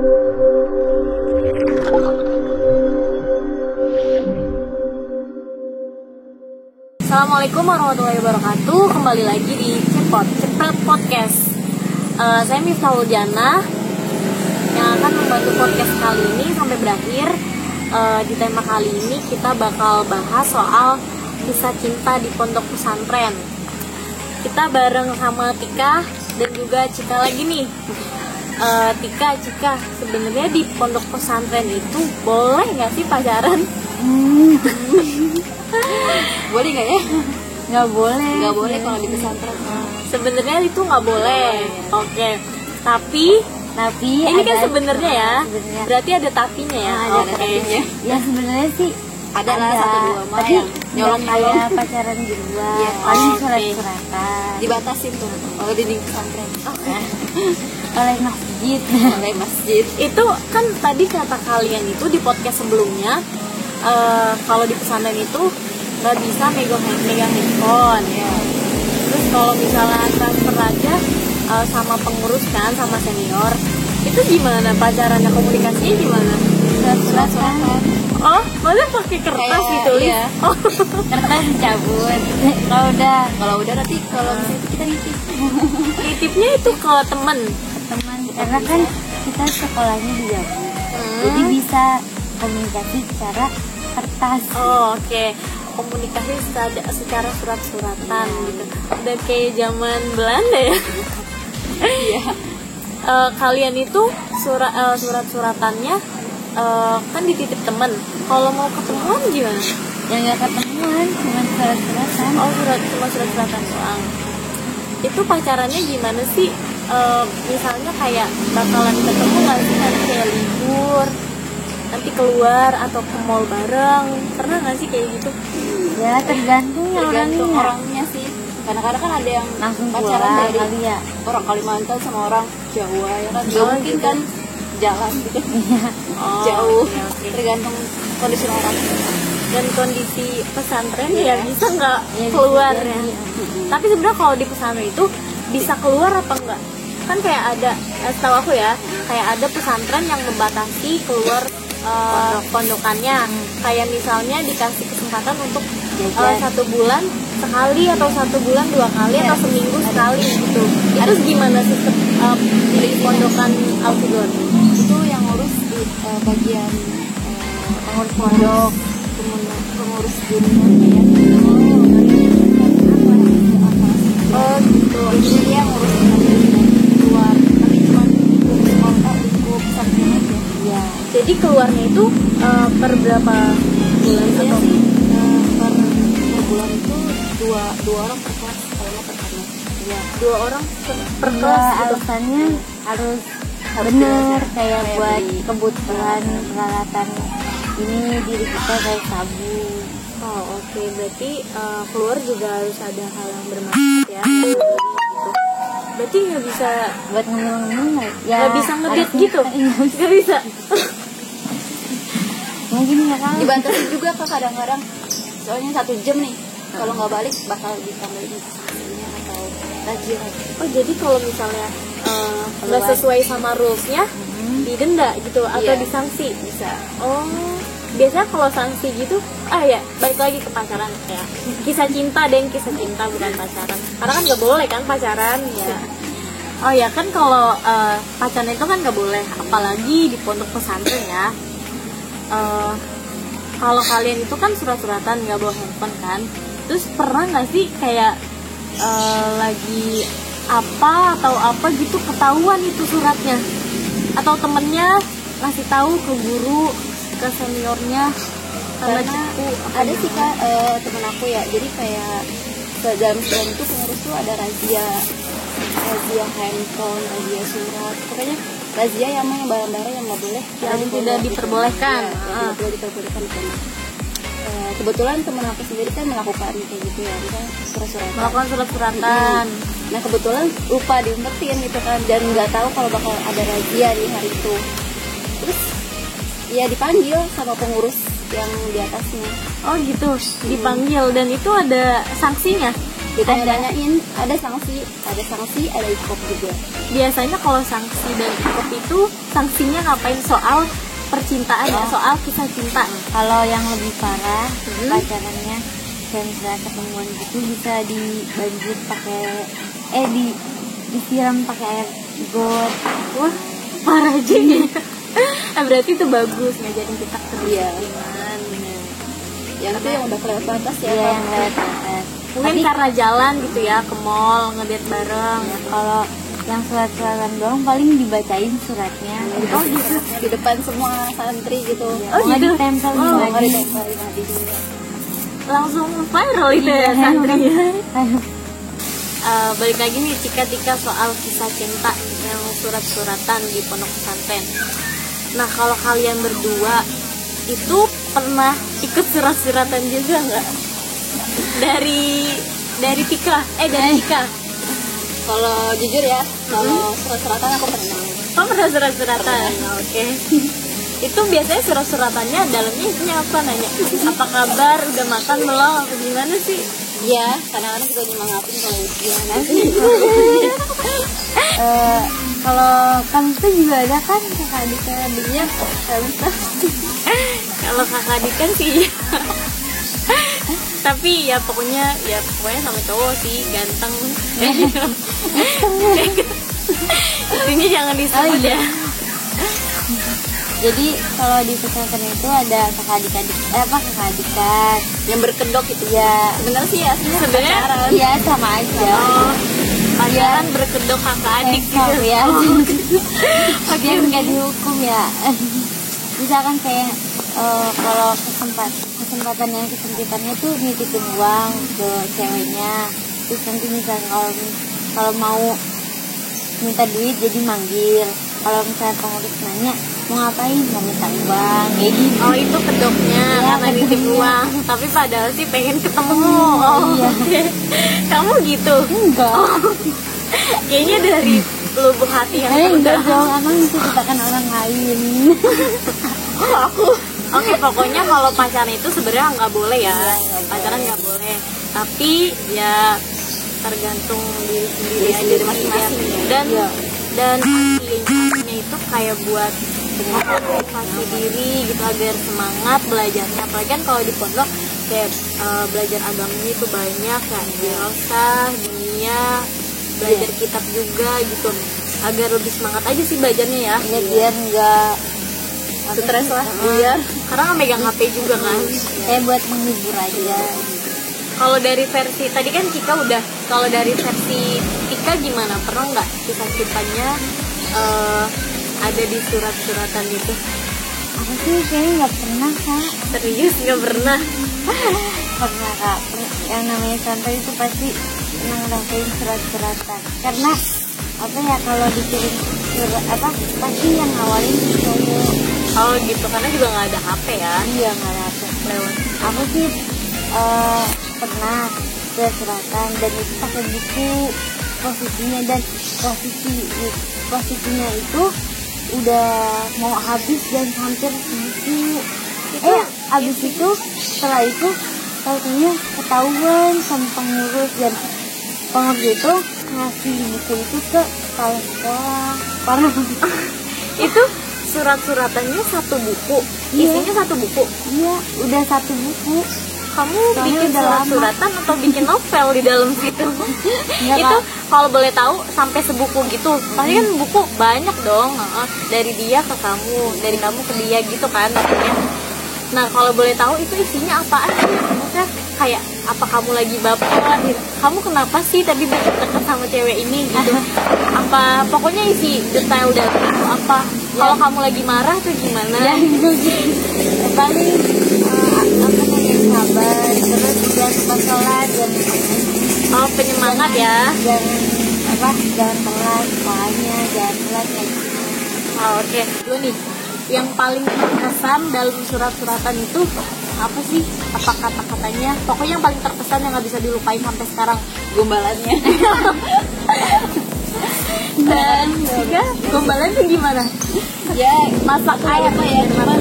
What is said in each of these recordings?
Assalamualaikum warahmatullahi wabarakatuh. Kembali lagi di Cepet Podcast. Saya Miftahul Jannah yang akan membantu podcast kali ini sampai berakhir. Di tema kali ini kita bakal bahas soal kisah cinta di pondok pesantren. Kita bareng sama Tika dan juga Cika lagi nih. Cika, sebenarnya di pondok pesantren itu boleh nggak sih pacaran? Boleh nggak ya? Nggak boleh. Nggak boleh kalau di pesantren. Sebenarnya itu nggak boleh. Oke. Tapi ini kan sebenarnya ya. Berarti ada tapinya ya. Ada tapinya. Ya sebenarnya sih ada lah satu dua mah tapi yang nyolong kayak pacaran di luar. Iya. Paling Oke. surat-suratan dibatasin tuh kalau di pesantren. oleh masjid. Oleh masjid. Itu kan tadi kata kalian itu di podcast sebelumnya, kalau di pesantren itu nggak bisa megang handphone ya. Terus kalau misalnya transfer aja sama pengurus kan, sama senior, itu gimana pacarannya, komunikasinya gimana? Surat-suratan. Oh, maksudnya pakai kertas Kayak, ditulis? iya. Oh, Kertas dicabut. Kalau udah nanti kalau misalnya kita nitip. nitipnya itu ke temen. Teman karena kan kita sekolahnya di Jawa. Jadi bisa komunikasi secara kertas. Oh, oke. Komunikasi secara surat-suratan gitu. Udah kayak zaman Belanda ya. Iya. Kalian itu surat-suratannya kan dititip temen. Kalau mau ketemuan gimana? Yang nggak ketemuan cuma surat-suratan. Oh, cuma surat-suratan doang. Itu pacarannya gimana sih? Misalnya kayak bakalan ketemu nggak sih nanti kayak libur, nanti keluar atau ke mall bareng, pernah nggak sih kayak gitu? Ya tergantung orangnya sih. Kadang-kadang kan ada yang langsung pacaran pulang dari kali ya. orang Kalimantan sama orang Jawa ya kan. Gak mungkin gitu. kan jalan gitu. Oh, Jauh. oke. Tergantung kondisi orang. Dan kondisi pesantren ya bisa nggak Ya, keluar bisa, ya. iya. Tapi sebenarnya kalau di pesantren itu bisa keluar apa enggak? Kan kayak ada, setahu aku ya, kayak ada pesantren yang membatasi keluar pondokannya. Kayak misalnya dikasih kesempatan untuk Jajan. 1 bulan sekali atau 1 bulan 2 kali atau seminggu sekali gitu. Itu gimana sistem di pondokan Al-Fidon? Itu yang ngurus di bagian Pengurus pondok. pengurus dunia ya. Oh gitu. Jadi dia ngurus di luar. Tapi cuma lingkup pesantren aja. Ya. Jadi keluarnya itu per berapa bulan Biasanya atau? sih per bulan itu dua orang per kelas kalau nggak per kelas. Ya. 2 orang per Dua kelas gitu. alasannya harus Harus bener belajar. kayak Kayak buat beli kebutuhan peralatan ini diri kita kayak sabun. Oh oke, berarti keluar juga harus ada hal yang bermanfaat ya. Gitu. Berarti nggak bisa Buat ngomong-ngomong ya nggak bisa ngedit harusnya- gitu? Nggak bisa. Mungkin nggak tahu. Dibatasi juga kak kadang-kadang. Soalnya 1 jam nih. Kalau nggak balik bakal ditambahin sanksinya atau razia. Oh jadi kalau misalnya nggak sesuai sama rulesnya didenda gitu atau Iya. disanksi? Bisa. Oh, biasanya kalau sanksi gitu, ya balik lagi ke pacaran ya. Kisah cinta kisah cinta bukan pacaran. Karena kan nggak boleh kan pacaran ya. Oh ya kan kalau pacaran itu kan nggak boleh, apalagi di pondok pesantren ya. Kalau kalian itu kan surat-suratan nggak bawa handphone kan. Terus pernah nggak sih kayak lagi apa atau apa gitu ketahuan itu suratnya? Atau temennya ngasih tahu ke guru, ke seniornya, sama Karena cipu ada sih kak temen aku ya. Jadi kayak dalam sebulan itu pengurus tuh ada razia handphone, razia surat. Pokoknya razia yang barang-barang yang nggak boleh yang ada di tidak pondok diperbolehkan. gitu. Iya, yang tidak diperbolehkan di pondok. Kebetulan temen aku sendiri kan melakukan kayak gitu ya, misalnya surat-suratan. Melakukan surat-suratan. Nah kebetulan lupa diumpetin gitu kan, dan nggak tahu kalau bakal ada razia di hari itu. Terus ya dipanggil sama pengurus yang di atasnya. Oh gitu, dipanggil dan itu ada sanksinya. Ditanya-tanyain, ada sanksi, ada ikop juga. Biasanya kalau sanksi dan ikop itu sanksinya ngapain, soal percintaan ya, soal kisah cinta. Kalau yang lebih parah pacarannya dan setelah ketemuan gitu bisa dibanjir pakai disiram pakai air got. Wah, parah juga. Berarti itu bagus ngajarin kita kedisiplinan. Yang itu yang udah kelewat batas ya. Iya, yang lewat batas. Mungkin karena jalan gitu ya, ke mall ngedate bareng. Kalau yang surat-suratan doang paling dibacain suratnya. Oh gitu, di depan semua santri gitu. Oh gitu. Ditempel di nggak baju. ditempel di baju juga. Langsung viral itu ya santri. Balik lagi nih Tika soal kisah cinta yang surat-suratan di pondok pesantren. Nah kalau kalian berdua itu pernah ikut surat-suratan juga nggak? Dari Tika. Kalau jujur ya, kalau surat-suratan aku pernah. Oh pernah surat-suratan, oke. Itu biasanya surat-suratannya dalamnya isinya apa, nanya apa kabar, udah makan belum, apa gimana sih? Iya, kadang-kadang juga nyemangapin kalau ujian. Kalau kan itu juga ada kan kakak adik-adiknya. Kalau kakak adik kan sih iya. Tapi ya pokoknya sama cowok sih, ganteng. Intinya jangan disebut ya. Jadi kalau di pesantren itu ada kakak adikan Yang berkedok itu ya. sebenarnya sih aslinya Sebenarnya pacaran. Iya sama aja. Pacaran berkedok kakak adik gitu ya. Biar nggak dihukum ya. Misalkan kayak kalau kesempatan yang kesempitannya tuh nitipin uang ke ceweknya, terus nanti misalkan kalau mau minta duit jadi manggil, kalau misalnya pengurus nanya mau ngapain, mau minta uang kayak gitu. Oh itu kedoknya Ya, karena nitip kedoknya. uang, tapi padahal sih pengen ketemu. Iya. Oke. Kamu gitu? Enggak. Kayaknya dari lubuk hati yang Enggak terdalam. dong, emang menceritakan orang lain. Oke, pokoknya kalau pacaran itu sebenarnya nggak boleh ya. Pacaran nggak boleh. Tapi ya tergantung diri sendiri aja, Diri masing-masing ya. Dan intinya itu kayak buat motivasi diri gitu agar semangat belajarnya. Apalagi kan kalau di pondok kayak belajar agamanya itu banyak kan, filsafat, dunia, belajar kitab juga gitu. Agar lebih semangat aja sih belajarnya ya. Ya biar enggak Stres lah. Iya. Karena nggak megang HP juga kan. kayak buat menghibur aja. Kalau dari versi tadi kan Tika udah, kalau dari versi Tika gimana? Pernah nggak kisah cintanya ada di surat-suratan itu? Aku sih kayaknya nggak pernah kak. Serius nggak pernah? Pernah kak. Yang namanya santai itu pasti pernah ngerasain surat-suratan. Karena apa ya, kalau dikirim surat pasti yang awalin cowok. Oh gitu, karena juga nggak ada HP ya. Iya nggak ada. Lewat. Aku sih pernah surat-suratan dan itu pakai buku posisinya, dan posisinya itu udah mau habis dan hampir buku. Habis itu setelah itu tahu-tahunya ketahuan sama pengurus, dan pengurus itu ngasih buku itu ke kepala sekolah. Parah. Itu surat-suratannya satu buku, Iya. isinya satu buku. Iya, udah satu buku. Kamu Soalnya bikin udah lama. surat-suratan atau bikin novel di dalam situ? Enggak, Itu Kak. kalau boleh tahu sampai sebuku gitu. Pasti kan buku banyak dong. Dari dia ke kamu, dari kamu ke dia gitu kan maksudnya. Nah kalau boleh tahu itu isinya apaan sih? Maksudnya kayak apa kamu lagi baper gitu? Kamu kenapa sih tadi deket sama cewek ini gitu? Apa pokoknya isi detail dari itu apa? Kalau kamu lagi marah tuh gimana? Ya gitu. Paling sabar, terus jangan lupa sholat, Oh penyemangat ya. jangan telat sekolahnya, jangan telat kayak gitu. Oh, oke. Lu nih, yang paling berkesan dalam surat-suratan itu apa sih? Apa kata-katanya? Pokoknya yang paling terkesan yang nggak bisa dilupain sampai sekarang. Gombalannya. Dan juga gombalan tuh gimana? Ya, Masak air apa ya kemarin?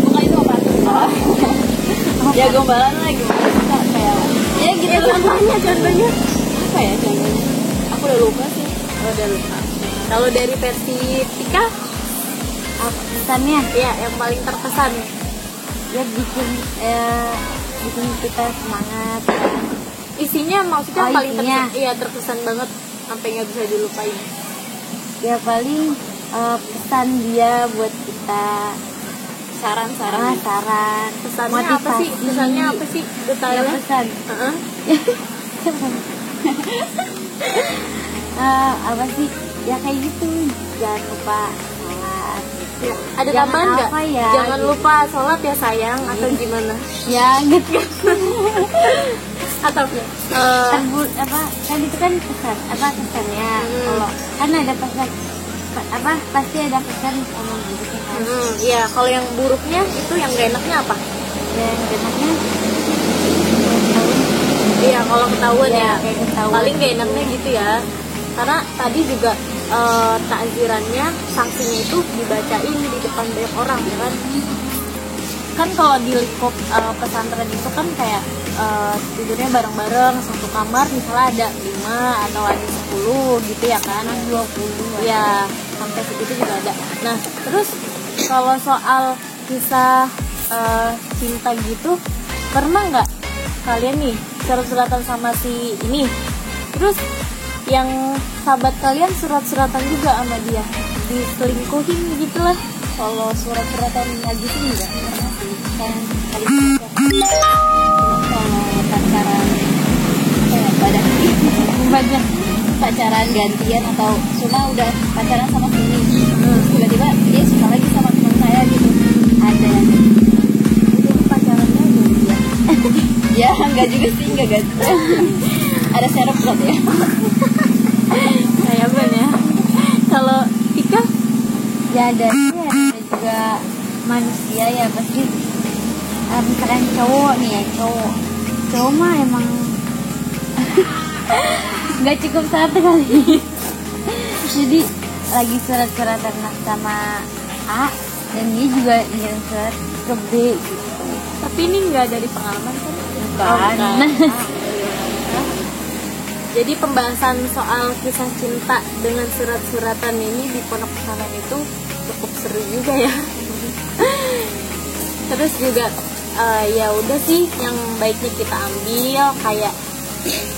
Bukan itu apa? Ya gombalan lah gimana? Kayak ya gitu contohnya Apa ya contohnya? Aku udah lupa sih. udah lupa. Kalau dari versi Tika Pesannya ya yang paling terkesan ya bikin kita semangat. isinya, maksudnya Oh, paling isinya. terkesan, iya terkesan banget sampai nggak bisa dilupain. Ya paling pesan dia buat kita, Saran-saran. saran, Pesannya apa sih? Pesannya apa sih Ya, detailnya? pesan Heeh. apa sih ya kayak gitu, jangan lupa sholat. Ya, ada Jangan tambahan nggak? apa ya, Jangan gitu. lupa sholat ya sayang, atau gimana? Ya gitu. Atau Apa kan itu kan pesan apa kesannya, kalau kan ada pesan apa pasti ada pesan sama buruknya kan. iya, kalau yang buruknya itu yang gak enaknya apa? Dan enaknya Iya, kalau ketahuan Iya, ya, kayak ketahuan. paling gak enaknya gitu ya. Karena tadi juga takzirannya, sanksinya itu dibacain di depan banyak orang ya kan. Kan kalau di lingkup pesantren itu kan kayak tidurnya bareng-bareng satu kamar, misalnya ada 5 atau ada 10 gitu ya kan, 20 ya, sampai segitu juga ada. Nah terus kalau soal kisah cinta gitu, pernah nggak kalian nih surat-suratan sama si ini, terus yang sahabat kalian surat-suratan juga sama dia, diselingkuhin gitu lah? Kalau surat-suratan lagi sih enggak pernah sih. Kayak kali kalau pacaran badan Banyak. pacaran gantian atau cuma udah pacaran sama sini terus tiba-tiba dia suka lagi sama teman saya gitu, ada yang Itu pacarannya gantian. ya enggak juga sih, enggak gantian. Ada serep kan ya. Kayak apa ya? Kalau Tika Ya ada sih, ada juga manusia ya pasti. Misalkan cowok nih ya, cowok mah emang nggak cukup satu kali. Jadi lagi surat-suratan sama A dan dia juga ngirim surat ke B gitu. tapi ini nggak dari pengalaman kan? Bukan. Jadi pembahasan soal kisah cinta dengan surat-suratan ini di pondok pesantren itu cukup seru juga ya. Terus juga ya udah sih, yang baiknya kita ambil kayak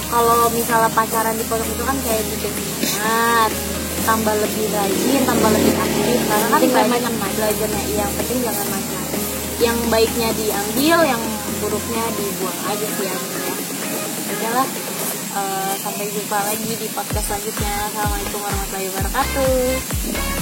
kalau misalnya pacaran di pondok itu kan kayak bikin semangat, tambah lebih rajin, tambah lebih aktif, karena kan banyak belajarnya. Yang penting jangan macam-macam. Yang baiknya diambil, yang buruknya dibuang aja sih ya. Oke lah. Sampai jumpa lagi di podcast selanjutnya. Assalamualaikum warahmatullahi wabarakatuh.